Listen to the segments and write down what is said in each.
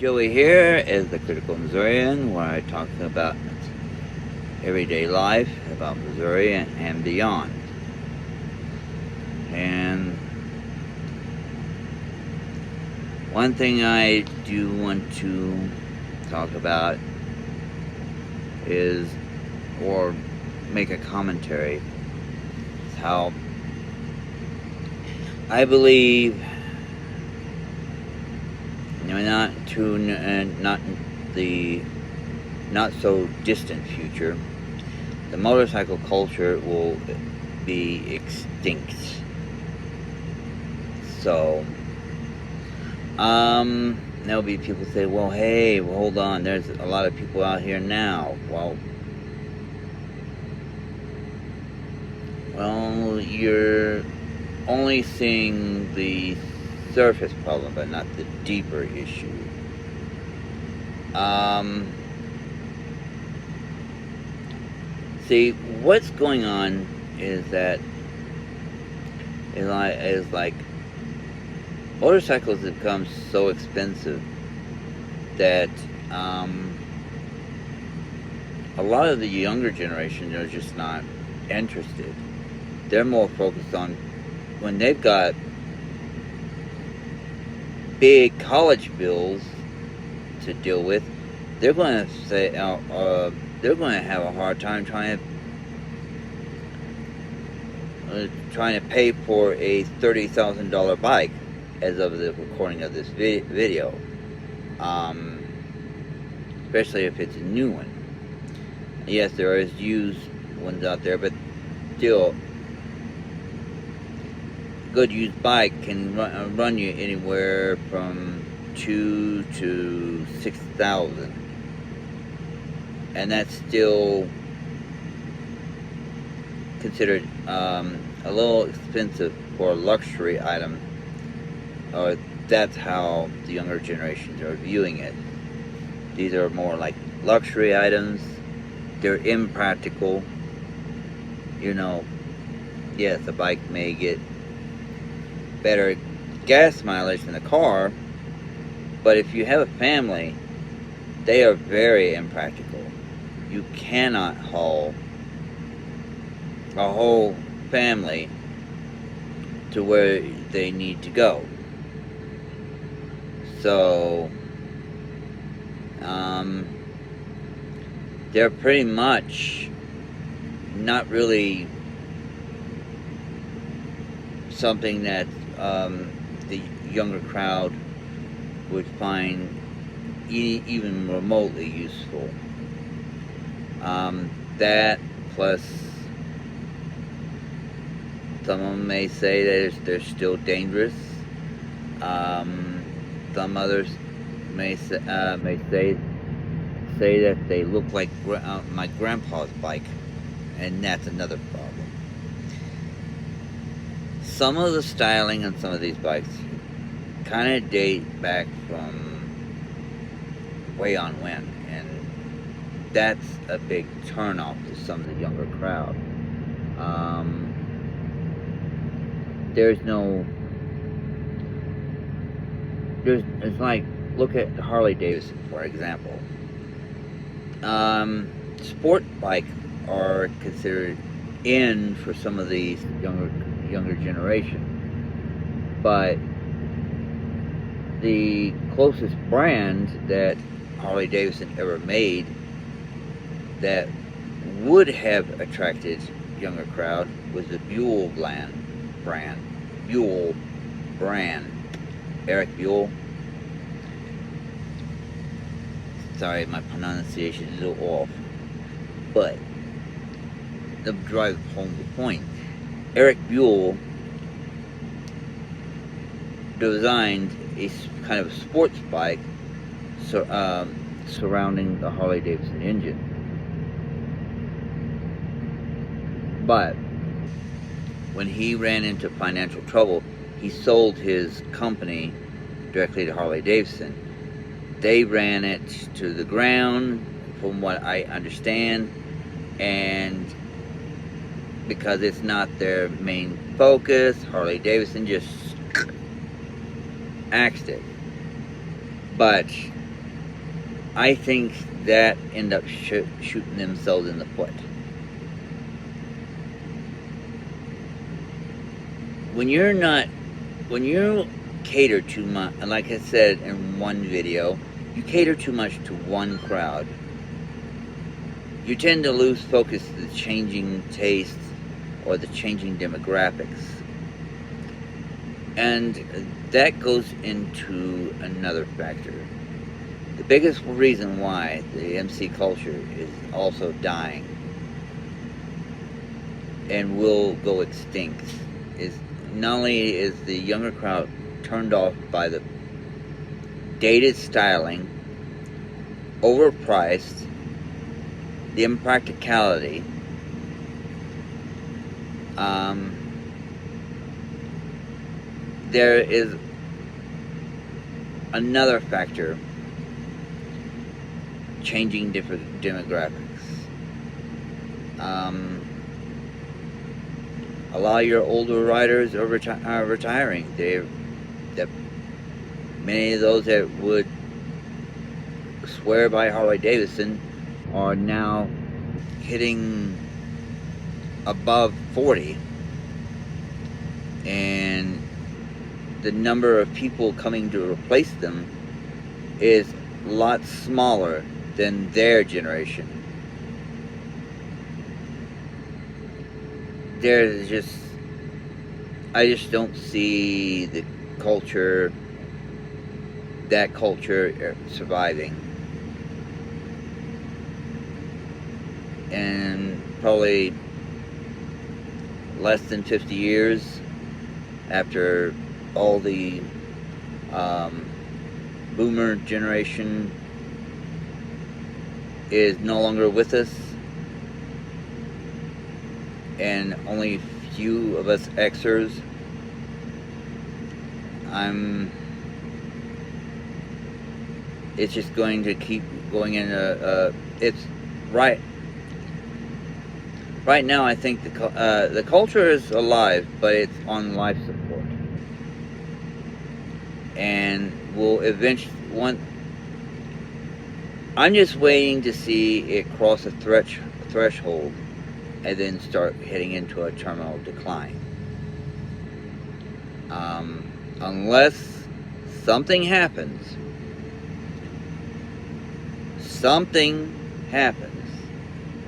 Joey here is the Critical Missourian, where I talk about everyday life, about Missouri and beyond. And one thing I do want to talk about is, or make a commentary, is how I believe, not the not so distant future, the motorcycle culture will be extinct. So, there'll be people say, well, hey, well, hold on, there's a lot of people out here now. Well, you're only seeing the surface problem, but not the deeper issue. See, what's going on is that is like motorcycles have become so expensive that a lot of the younger generation are just not interested. They're more focused on when they've got big college bills to deal with. They're going to say they're going to have a hard time trying to pay for a $30,000 bike as of the recording of this video, especially if it's a new one. Yes, there is used ones out there, but still, a good used bike can run you anywhere from $2,000 to $6,000, and that's still considered a little expensive for a luxury item. That's how the younger generations are viewing it. These are more like luxury items. They're impractical. Yes, a bike may get better gas mileage than a car, but if you have a family, they are very impractical. You cannot haul a whole family to where they need to go. So, they're pretty much not really something that the younger crowd would find even remotely useful. That plus some of them may say that they're still dangerous. Some others may say that they look like my grandpa's bike, and that's another problem. Some of the styling on some of these bikes kind of date back from way on when, and that's a big turnoff to some of the younger crowd. It's like, look at Harley Davidson, for example. Sport bikes are considered in for some of these younger generation, but the closest brand that Harley Davidson ever made that would have attracted younger crowd was the Buell brand. Eric Buell. Sorry, my pronunciation is a little off, but to drive home the point, Eric Buell designed a kind of sports bike surrounding the Harley Davidson engine. But when he ran into financial trouble, he sold his company directly to Harley Davidson. They ran it to the ground, from what I understand, and because it's not their main focus, Harley Davidson just axed it. But I think that end up shooting themselves in the foot. When you cater too much, and like I said in one video, you cater too much to one crowd, you tend to lose focus to the changing tastes or the changing demographics. And that goes into another factor. The biggest reason why the MC culture is also dying and will go extinct is not only is the younger crowd turned off by the dated styling, overpriced, the impracticality, there is another factor, changing different demographics. A lot of your older riders are retiring. Many of those that would swear by Harley Davidson are now hitting above 40, and the number of people coming to replace them is a lot smaller than their generation. I just don't see that culture surviving. And probably less than 50 years after all the boomer generation is no longer with us, and only few of us Xers, it's just going to keep going in it's right now. I think the culture is alive, but it's on life support, and will eventually I'm just waiting to see it cross a threshold and then start heading into a terminal decline. Unless something happens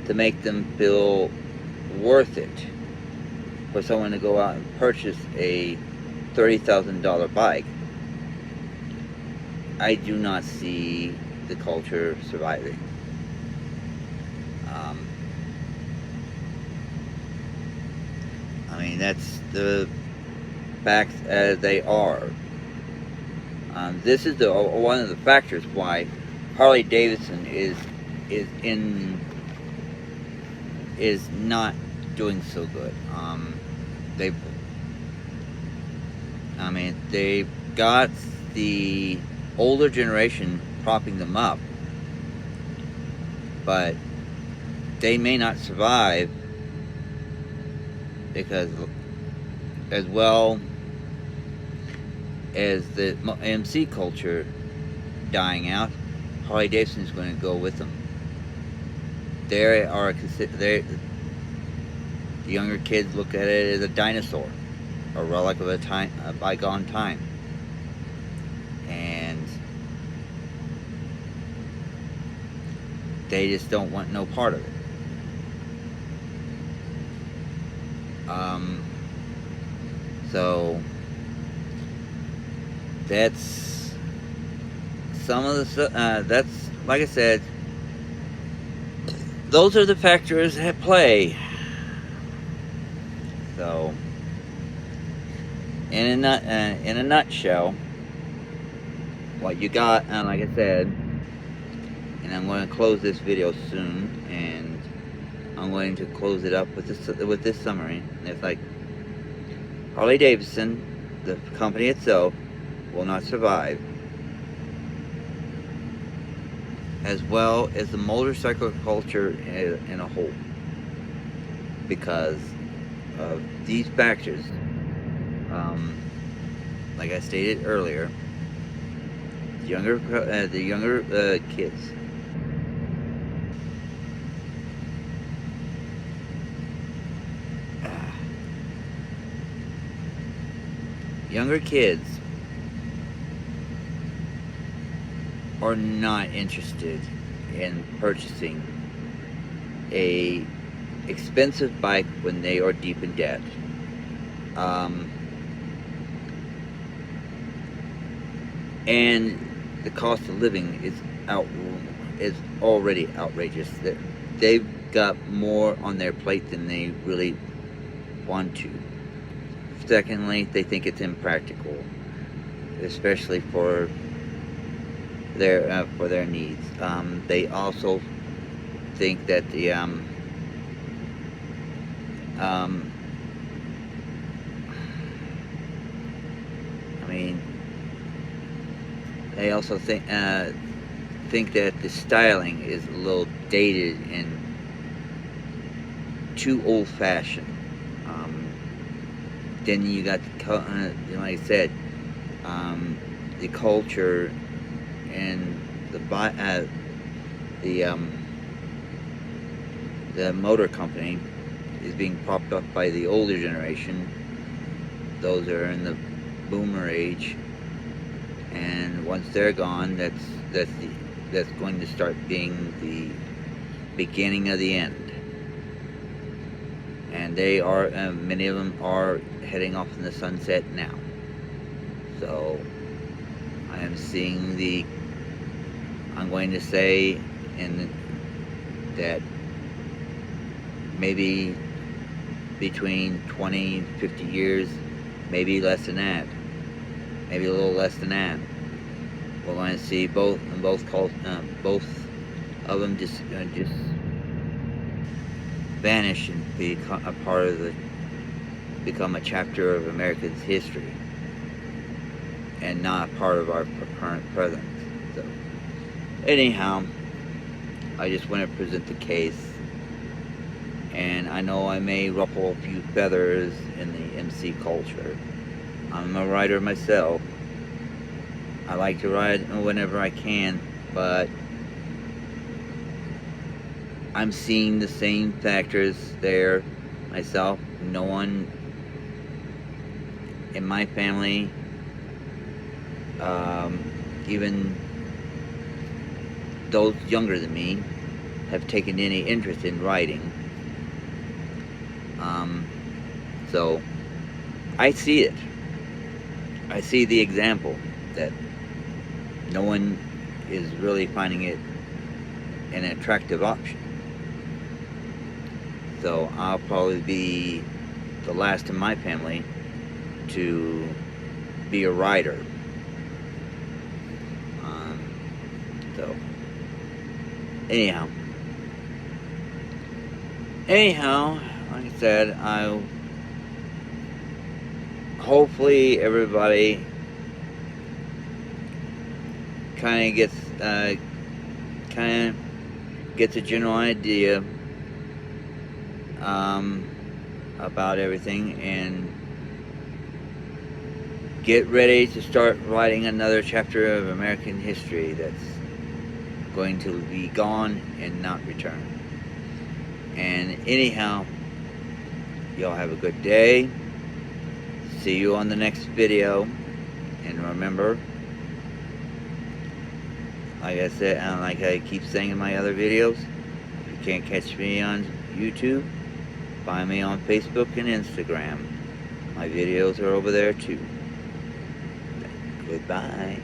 to make them feel worth it for someone to go out and purchase a $30,000 bike, I do not see the culture surviving. I mean, that's the facts as they are. This is one of the factors why Harley Davidson is not doing so good. They've got the older generation propping them up, but they may not survive, because as well as the MC culture dying out, Harley Davidson is going to go with them. The younger kids look at it as a dinosaur, a relic of a bygone time, and they just don't want no part of it. So that's some of the that's, like I said, those are the factors at play. So in a nutshell, what you got, and like I said, and I'm going to close this video soon, and I'm going to close it up with this summary. And it's like, Harley Davidson, the company itself, will not survive, as well as the motorcycle culture in a whole, because of these factors. Like I stated earlier, the younger kids. Younger kids are not interested in purchasing a expensive bike when they are deep in debt. Um, and the cost of living out is already outrageous. They've got more on their plate than they really want to. Secondly, they think it's impractical, especially for their needs. They also think that um, I mean, they also think that the styling is a little dated and too old-fashioned. Then you got like I said, the culture and the motor company is being propped up by the older generation. Those are in the boomer age, and once they're gone, that's going to start being the beginning of the end. And they are many of them are heading off in the sunset now. So I am seeing I'm going to say that maybe between 20 and 50 years, maybe less than that, maybe a little less than that, we're going to see both of them just vanish and become a chapter of America's history and not a part of our current present. So anyhow, I just want to present the case, and I know I may ruffle a few feathers in the MC culture. I'm a rider myself. I like to ride whenever I can, but I'm seeing the same factors there myself. No one in my family, even those younger than me, have taken any interest in riding. So I see it. I see the example that no one is really finding it an attractive option. So I'll probably be the last in my family to be a rider. So anyhow, like I said, hopefully everybody kind of gets a general idea about everything, and get ready to start writing another chapter of American history that's going to be gone and not return. And anyhow, y'all have a good day. See you on the next video. And remember, like I said, and like I keep saying in my other videos, if you can't catch me on YouTube, find me on Facebook and Instagram. My videos are over there too. Goodbye.